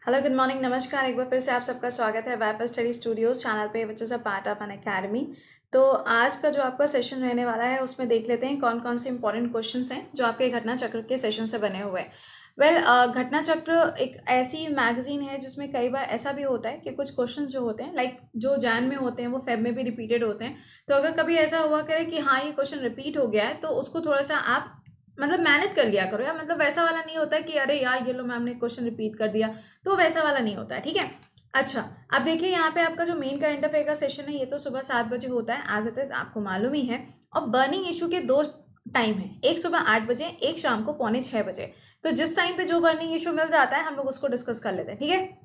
Hello good morning नमस्कार। एक बार फिर से आप सबका स्वागत है वेब स्टडी स्टूडियोज चैनल पे, which is a part of an academy. तो आज का जो आपका सेशन रहने वाला है उसमें देख लेते हैं कौन कौन से इंपॉर्टेंट क्वेश्चंस हैं जो आपके घटना चक्र के सेशन से बने हुए हैं। घटना चक्र एक ऐसी मैगजीन है जिसमें कई बार ऐसा भी होता है कि कुछ क्वेश्चन जो होते हैं लाइक जो जैन में होते हैं वो फेब में भी रिपीटेड होते हैं। तो अगर कभी ऐसा हुआ करे कि हाँ ये क्वेश्चन रिपीट हो गया है तो उसको थोड़ा सा आप मैनेज कर लिया करो यार। वैसा वाला नहीं होता है कि अरे यार ये लो मैम ने क्वेश्चन रिपीट कर दिया, तो वैसा वाला नहीं होता है। ठीक है। अच्छा, अब देखिए यहाँ पे आपका जो मेन करंट अफेयर का सेशन है ये तो सुबह 7 बजे होता है, एज इट इज आपको मालूम ही है। और बर्निंग इशू के दो टाइम है, एक सुबह 8 बजे, एक शाम को 5:45 बजे। तो जिस टाइम पे जो बर्निंग इशू मिल जाता है हम लोग उसको डिस्कस कर लेते हैं। ठीक है,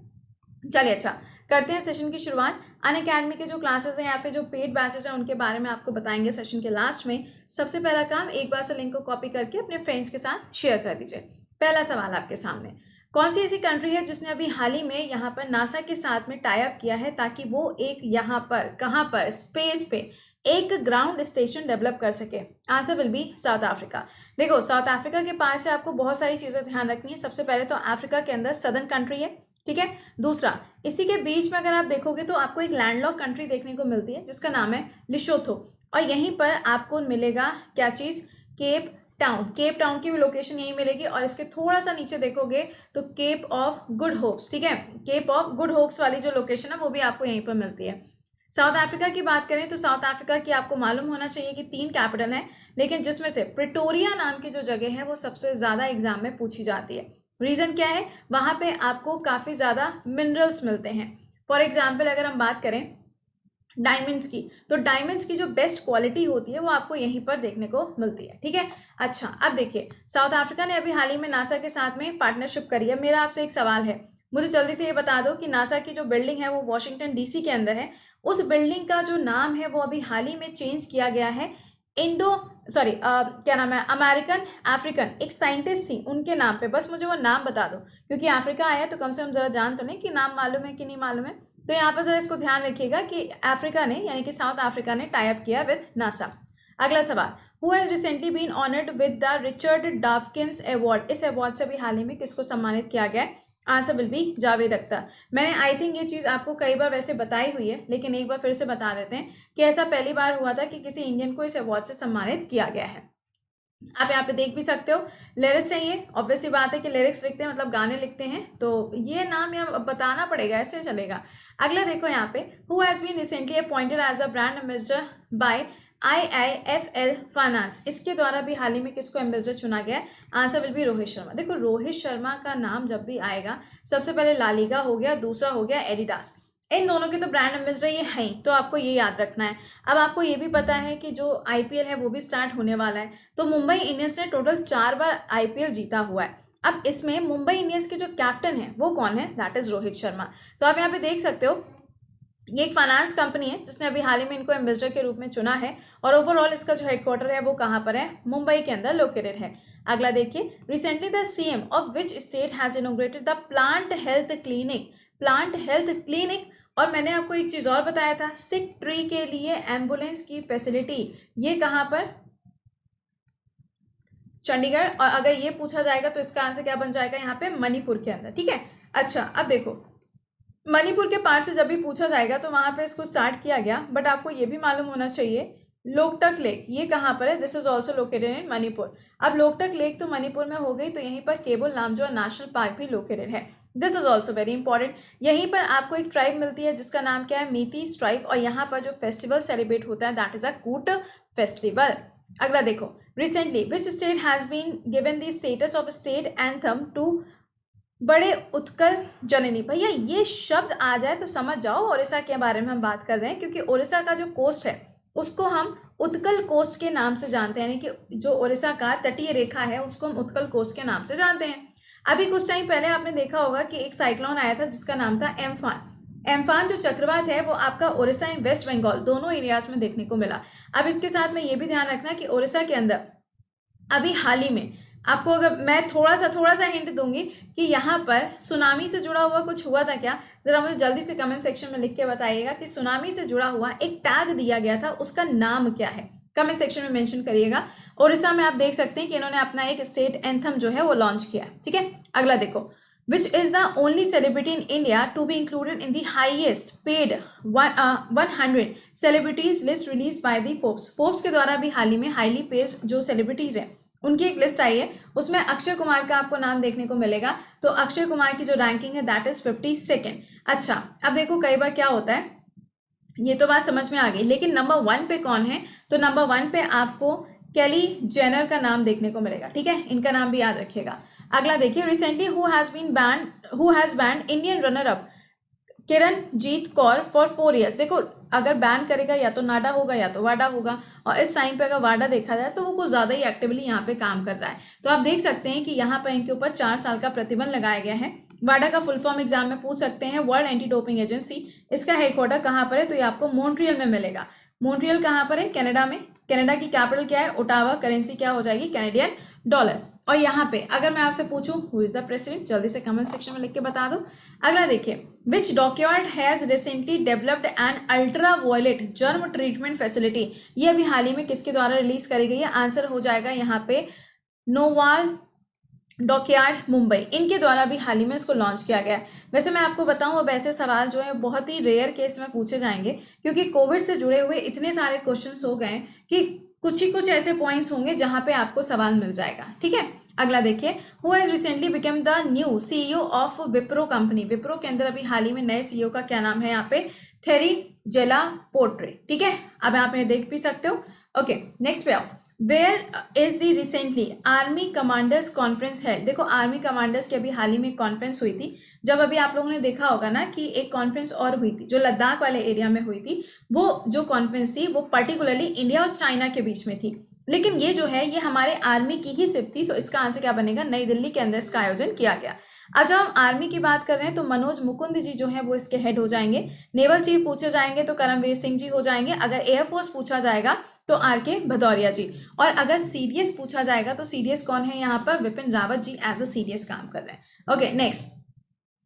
चलिए अच्छा करते हैं सेशन की शुरुआत। अन अकेडमी के जो क्लासेस हैं या फिर जो पेड बैचेस हैं उनके बारे में आपको बताएंगे सेशन के लास्ट में। सबसे पहला काम, एक बार से लिंक को कॉपी करके अपने फ्रेंड्स के साथ शेयर कर दीजिए। पहला सवाल आपके सामने, कौन सी ऐसी कंट्री है जिसने अभी हाल ही में यहाँ पर नासा के साथ में टाई अप किया है ताकि वो एक यहाँ पर कहाँ पर स्पेस पे एक ग्राउंड स्टेशन डेवलप कर सके? Answer will be south Africa. देखो साउथ अफ्रीका के पास से आपको बहुत सारी चीजें ध्यान रखनी है। सबसे पहले तो अफ्रीका के अंदर सदर्न कंट्री है, ठीक है। दूसरा, इसी के बीच में अगर आप देखोगे तो आपको एक लैंडलॉक कंट्री देखने को मिलती है जिसका नाम है लिशोथो। और यहीं पर आपको मिलेगा क्या चीज? Cape Town. केप टाउन की भी लोकेशन यही मिलेगी। और इसके थोड़ा सा नीचे देखोगे तो केप ऑफ गुड होप्स, ठीक है, केप ऑफ गुड होप्स वाली जो लोकेशन है वो भी आपको यहीं पर मिलती है। साउथ अफ्रीका की बात करें तो साउथ अफ्रीका की आपको मालूम होना चाहिए कि 3 कैपिटल है, लेकिन जिसमें से प्रिटोरिया नाम की जो जगह है वो सबसे ज्यादा एग्जाम में पूछी जाती है। रीजन क्या है? वहां पे आपको काफी ज्यादा मिनरल्स मिलते हैं। फॉर एग्जाम्पल अगर हम बात करें डायमंड्स की, तो डायमंड्स की जो बेस्ट क्वालिटी होती है वो आपको यहीं पर देखने को मिलती है। ठीक है। अच्छा, अब देखिए साउथ अफ्रीका ने अभी हाल ही में नासा के साथ में पार्टनरशिप करी है। मेरा आपसे एक सवाल है, मुझे जल्दी से ये बता दो कि नासा की जो बिल्डिंग है वो वॉशिंगटन डीसी के अंदर है। उस बिल्डिंग का जो नाम है वो अभी हाल ही में चेंज किया गया है। इंडो सॉरी क्या नाम है, अमेरिकन अफ्रीकन एक साइंटिस्ट थी उनके नाम पे। बस मुझे वो नाम बता दो, क्योंकि अफ्रीका आया तो कम से कम जरा जान तो नहीं कि नाम मालूम है कि नहीं मालूम है। तो यहाँ पर जरा इसको ध्यान रखिएगा कि अफ्रीका ने यानी कि साउथ अफ्रीका ने टाई अप किया विद नासा। अगला सवाल, who has recently been honoured with the Richard Dawkins award? इस अवार्ड से भी हाल ही में किसको सम्मानित किया गया है? Answer will be Javed Akhtar. मैंने आई थिंक ये चीज आपको कई बार वैसे बताई हुई है, लेकिन एक बार फिर से बता देते हैं कि ऐसा पहली बार हुआ था कि किसी इंडियन को इस अवार्ड से सम्मानित किया गया है। आप यहाँ पे देख भी सकते हो, लिरिक्स है ये। ऑब्वियसली बात है कि लिरिक्स लिखते हैं मतलब गाने लिखते हैं, तो ये नाम यहाँ बताना पड़ेगा, ऐसे चलेगा। अगला देखो यहाँ पे, who has been recently appointed as a brand ambassador by IIFL finance? इसके द्वारा भी हाल ही में किसको एम्बेसडर चुना गया है? Answer will be Rohit Sharma. देखो रोहित शर्मा का नाम जब भी आएगा, सबसे पहले लालीगा हो गया, दूसरा हो गया एडिडास। इन दोनों के तो ब्रांड एम्बेसडर ये हैं, तो आपको ये याद रखना है। अब आपको ये भी पता है कि जो IPL है वो भी स्टार्ट होने वाला है। तो मुंबई इंडियंस ने टोटल 4 बार IPL जीता हुआ है। अब इसमें मुंबई इंडियंस के जो कैप्टन है वो कौन है? That is Rohit Sharma. तो आप यहाँ पे देख सकते हो, ये एक फाइनेंस कंपनी है जिसने अभी हाल ही में इनको एम्बेसडर के रूप में चुना है। और ओवरऑल इसका जो हेडक्वार्टर है वो कहाँ पर है? मुंबई के अंदर लोकेटेड है। अगला देखिए, recently the CM of which state has inaugurated the plant health clinic? Plant health clinic. और मैंने आपको एक चीज और बताया था, सिक ट्री के लिए एम्बुलेंस की फैसिलिटी, ये कहाँ पर? चंडीगढ़। और अगर ये पूछा जाएगा तो इसका आंसर क्या बन जाएगा? यहाँ पे मणिपुर के अंदर। ठीक है। अच्छा, अब देखो मणिपुर के पार्ट से जब भी पूछा जाएगा तो वहां पे इसको स्टार्ट किया गया, बट आपको ये भी मालूम होना चाहिए लोकटक लेक ये कहाँ पर है? This is also located in Manipur. अब लोकटक लेक तो मणिपुर में हो गई, तो यहीं पर केबुल नामजो नेशनल पार्क भी लोकेटेड है। This is also very important. यहीं पर आपको एक ट्राइब मिलती है जिसका नाम क्या है? मीतीस ट्राइब। और यहाँ पर जो फेस्टिवल सेलिब्रेट होता है दैट इज अ कूट फेस्टिवल। अगला देखो, recently which state has been given the status of state anthem to Bande Utkal जननी? भैया ये शब्द आ जाए तो समझ जाओ ओडिशा के बारे में हम बात कर रहे हैं, क्योंकि ओडिशा का जो कोस्ट है उसको हम उत्कल कोस्ट के नाम से जानते हैं, यानी कि जो ओडिशा का तटीय रेखा है उसको हम उत्कल कोस्ट के नाम से जानते हैं। अभी कुछ टाइम पहले आपने देखा होगा कि एक साइक्लोन आया था जिसका नाम था एम्फान। एम्फान जो चक्रवात है वो आपका ओडिशा एंड वेस्ट बंगाल दोनों एरियाज में देखने को मिला। अब इसके साथ में ये भी ध्यान रखना कि ओडिशा के अंदर अभी हाल ही में आपको, अगर मैं थोड़ा सा हिंट दूंगी कि यहाँ पर सुनामी से जुड़ा हुआ कुछ हुआ था क्या, जरा मुझे जल्दी से कमेंट सेक्शन में लिख के बताइएगा कि सुनामी से जुड़ा हुआ एक टैग दिया गया था उसका नाम क्या है? कमेंट सेक्शन में मेंशन करिएगा। ओडिशा में आप देख सकते हैं कि इन्होंने अपना एक स्टेट एंथम जो है वो लॉन्च किया। ठीक है। अगला देखो, which is the only celebrity in India to be included in the highest paid 100 celebrities list released by the Forbes. Forbes के द्वारा भी हाल ही में हाईली पेड जो सेलिब्रिटीज हैं उनकी एक लिस्ट आई है, उसमें अक्षय कुमार का आपको नाम देखने को मिलेगा। तो अक्षय कुमार की जो रैंकिंग है दैट इज 52nd। अच्छा, अब देखो कई बार क्या होता है, ये तो बात समझ में आ गई, लेकिन नंबर 1 पे कौन है? तो नंबर 1 पे आपको केली जेनर का नाम देखने को मिलेगा। ठीक है, इनका नाम भी याद रखिएगा। अगला देखिए, recently who has banned Indian runner up Kiranjeet Kaur for 4 years। देखो, अगर बैन करेगा या तो नाडा होगा या तो वाडा होगा, और इस टाइम पे अगर वाडा देखा जाए तो वो कुछ ज़्यादा ही एक्टिवली यहाँ पे काम कर रहा है। तो आप देख सकते हैं कि यहाँ पर इनके ऊपर 4 साल का प्रतिबंध लगाया गया है। वाडा का फुल फॉर्म एग्जाम में पूछ सकते हैं, वर्ल्ड एंटी डोपिंग एजेंसी। इसका हेडक्वार्टर कहाँ पर है? तो ये आपको मॉन्ट्रियल में मिलेगा। मॉन्ट्रियल कहाँ पर है? कनाडा में। कनाडा की कैपिटल क्या है? ओटावा। करेंसी क्या हो जाएगी? Canadian dollar. और यहाँ पे अगर मैं आपसे पूछूं हु इज द प्रेसिडेंट, जल्दी से कमेंट सेक्शन में लिख के बता दो। अगला देखिए, which dockyard has recently developed an ultraviolet germ treatment facility. ये अभी हाल ही में किसके द्वारा रिलीज करी गई है? आंसर हो जाएगा यहाँ पे नोवाल डॉकयार्ड मुंबई, इनके द्वारा भी हाल ही में इसको लॉन्च किया गया है। वैसे मैं आपको बताऊं, अब ऐसे सवाल जो है बहुत ही रेयर केस में पूछे जाएंगे, क्योंकि कोविड से जुड़े हुए इतने सारे क्वेश्चंस हो गए कि कुछ ऐसे पॉइंट्स होंगे जहां पे आपको सवाल मिल जाएगा। ठीक है, अगला देखिए, who has recently become the new CEO of Wipro company. Wipro के अंदर अभी हाल ही में नए सीईओ का क्या नाम है? यहाँ पे थेरी जेला पोर्ट्रे। ठीक है, अब आप यहाँ देख भी सकते हो। ओके, नेक्स्ट पे आओ। Where is the recently army commanders conference held. देखो, आर्मी कमांडर्स की अभी हाल ही में कॉन्फ्रेंस हुई थी। जब अभी आप लोगों ने देखा होगा ना कि एक कॉन्फ्रेंस और हुई थी जो लद्दाख वाले एरिया में हुई थी, वो जो कॉन्फ्रेंस थी वो पर्टिकुलरली इंडिया और चाइना के बीच में थी। लेकिन ये जो है ये हमारे आर्मी की ही सिर्फ थी, तो इसका आंसर क्या बनेगा? नई दिल्ली के अंदर इसका आयोजन किया गया। अब जब हम आर्मी की बात कर रहे हैं तो मनोज मुकुंद जी जो है वो इसके हेड हो जाएंगे। नेवल चीफ पूछे जाएंगे तो करमवीर सिंह जी हो जाएंगे। अगर एयरफोर्स पूछा जाएगा तो आर.के. भदौरिया जी, और अगर सीडीएस पूछा जाएगा तो सीडीएस कौन है? यहाँ पर Vipin Rawat ji as a CDS काम कर रहे हैं। Okay, next,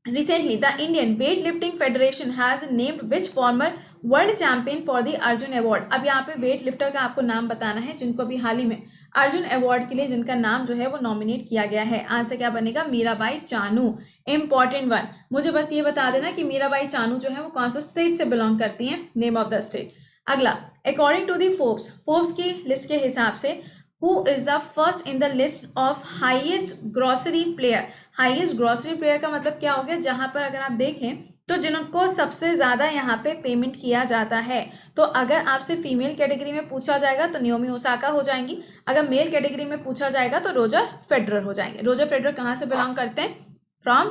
recently the Indian weightlifting federation has named which former world champion for the Arjun award. अब यहाँ पे वेट लिफ्टर का आपको नाम बताना है जिनको अभी हाल ही में अर्जुन अवार्ड के लिए जिनका नाम जो है वो नॉमिनेट किया गया है। आंसर क्या बनेगा? मीराबाई चानू। इंपॉर्टेंट वन, मुझे बस ये बता देना कि मीराबाई चानू जो है वो कौन सा स्टेट से बिलोंग करती हैं, नेम ऑफ द स्टेट। अगला, अकॉर्डिंग टू दी फोर्ब्स की लिस्ट के हिसाब से who is the first in the list of highest grocery player. Highest grocery player का मतलब क्या हो गया? जहां पर अगर आप देखें तो जिनको सबसे ज्यादा यहाँ पे पेमेंट किया जाता है। तो अगर आपसे फीमेल कैटेगरी में पूछा जाएगा तो नियोमी ओसाका हो जाएंगी। अगर मेल कैटेगरी में पूछा जाएगा तो रोजर फेडरर हो जाएंगे। रोजर फेडरर कहाँ से बिलोंग करते हैं? From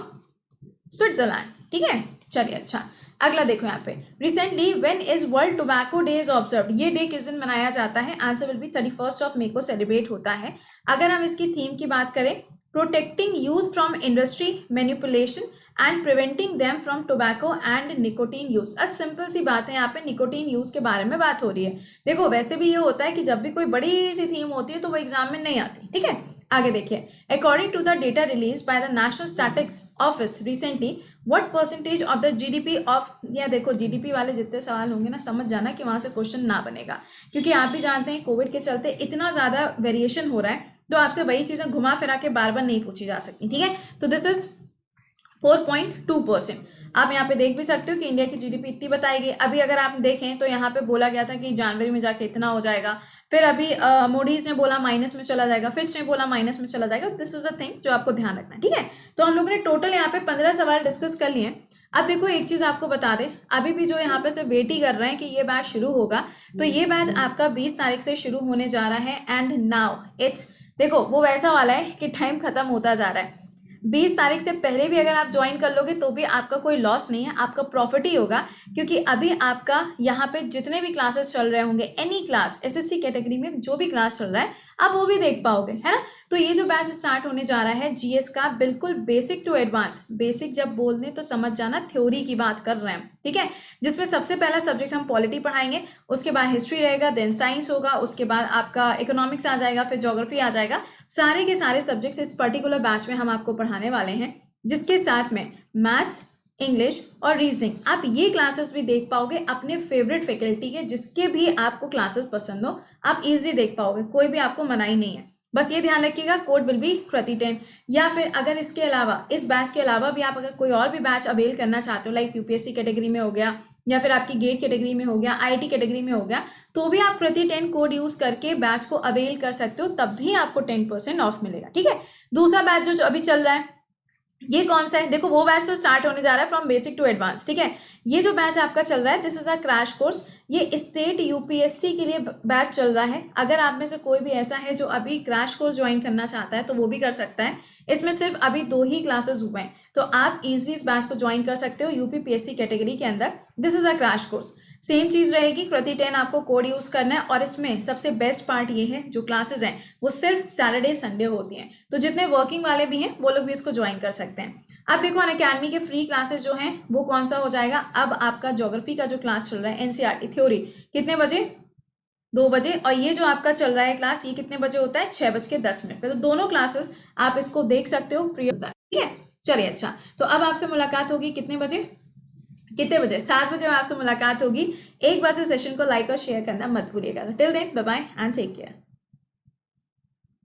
Switzerland. ठीक है, चलिए अच्छा, अगला देखो यहाँ पे, recently when is world tobacco day is observed. ये डे किस दिन मनाया जाता है? आंसर विल बी 31 मई को सेलिब्रेट होता है। अगर हम इसकी थीम की बात करें, protecting youth from industry manipulation and preventing them from tobacco and nicotine use. Simple सी बात है, यहाँ पे निकोटीन यूज के बारे में बात हो रही है। देखो, वैसे भी ये होता है कि जब भी कोई बड़ी सी थीम होती है तो वो एग्जाम में नहीं आती। ठीक है, आगे देखिए, according to the data release by the national statistics office recently what percentage of the GDP of. या देखो, जीडीपी वाले जितने सवाल होंगे ना, समझ जाना कि वहां से क्वेश्चन ना बनेगा, क्योंकि आप भी जानते हैं कोविड के चलते इतना ज्यादा वेरिएशन हो रहा है, तो आपसे वही चीजें घुमा फिरा के बार बार नहीं पूछी जा सकती। ठीक है, तो दिस इज 4.2%। आप यहाँ पे देख भी सकते हो कि इंडिया की जीडीपी इतनी बताई गई। अभी अगर आप देखें तो यहाँ पे बोला गया था कि जनवरी में जाके इतना हो जाएगा, फिर अभी मोडीज ने बोला माइनस में चला जाएगा, फिच ने बोला माइनस में चला जाएगा। दिस इज द थिंग जो आपको ध्यान रखना है। ठीक है, तो हम लोगों ने टोटल यहाँ पे 15 सवाल डिस्कस कर लिए। अब देखो, एक चीज आपको बता दें, अभी भी जो यहाँ पे से वेट ही कर रहे हैं कि ये बैच शुरू होगा, तो ये बैच आपका 20 तारीख से शुरू होने जा रहा है। एंड नाउ इट्स, देखो वो वैसा वाला है कि टाइम खत्म होता जा रहा है। 20 तारीख से पहले भी अगर आप ज्वाइन कर लोगे तो भी आपका कोई लॉस नहीं है, आपका प्रॉफिट ही होगा, क्योंकि अभी आपका यहाँ पे जितने भी क्लासेस चल रहे होंगे, एनी क्लास एसएससी कैटेगरी में जो भी क्लास चल रहा है आप वो भी देख पाओगे, है ना। तो ये जो बैच स्टार्ट होने जा रहा है जीएस का, बिल्कुल बेसिक टू एडवांस। बेसिक जब बोल दें तो समझ जाना थ्योरी की बात कर रहे हैं, ठीक है, जिसमें सबसे पहला सब्जेक्ट हम पॉलिटी पढ़ाएंगे, उसके बाद हिस्ट्री रहेगा, देन साइंस होगा, उसके बाद आपका इकोनॉमिक्स आ जाएगा, फिर ज्योग्राफी आ जाएगा। सारे के सारे सब्जेक्ट्स इस पर्टिकुलर बैच में हम आपको पढ़ाने वाले हैं, जिसके साथ में मैथ्स, इंग्लिश और रीजनिंग, आप ये क्लासेस भी देख पाओगे अपने फेवरेट फैकल्टी के, जिसके भी आपको क्लासेस पसंद हो आप इजीली देख पाओगे, कोई भी आपको मनाही नहीं है। बस ये ध्यान रखिएगा, कोड विल बी कृति 10। या फिर अगर इसके अलावा, इस बैच के अलावा भी आप अगर कोई और भी बैच अवेल करना चाहते हो, लाइक यूपीएससी कैटेगरी में हो गया या फिर आपकी गेट कैटेगरी में हो गया, आईआईटी कैटेगरी में हो गया, तो भी आप कृति 10 कोड यूज करके बैच को अवेल कर सकते हो, तब भी आपको 10% ऑफ मिलेगा। ठीक है, दूसरा बैच जो अभी चल रहा है ये कौन सा है? देखो वो बैच तो स्टार्ट होने जा रहा है फ्रॉम बेसिक टू एडवांस। ठीक है, ये जो बैच आपका चल रहा है this is a crash course, ये स्टेट यूपीएससी के लिए बैच चल रहा है। अगर आप में से कोई भी ऐसा है जो अभी क्रैश कोर्स ज्वाइन करना चाहता है तो वो भी कर सकता है। इसमें सिर्फ अभी 2 ही क्लासेस हुए हैं, तो आप इजिली इस बैच को ज्वाइन कर सकते हो यूपीपीएससी कैटेगरी के अंदर। This is a crash course, same चीज रहेगी, कृति 10 आपको कोड यूज करना है। और इसमें सबसे बेस्ट पार्ट ये है, जो क्लासेस हैं वो सिर्फ सैटरडे संडे होती हैं, तो जितने वर्किंग वाले भी हैं वो लोग भी इसको ज्वाइन कर सकते हैं। अब देखो अनअकैडमी के फ्री क्लासेस जो हैं वो कौन सा हो जाएगा, अब आपका ज्योग्राफी का जो क्लास चल रहा है एनसीईआरटी थ्योरी, कितने बजे? 2 बजे। और ये जो आपका चल रहा है क्लास, ये कितने बजे होता है? 6:10 पे। तो दोनों क्लासेस आप इसको देख सकते हो, फ्री होता है। ठीक है, चलिए अच्छा, तो अब आपसे मुलाकात होगी कितने बजे? 7 बजे आपसे मुलाकात होगी। एक बार से सेशन को लाइक और शेयर करना मत भूलिएगा। Till then bye bye and take care.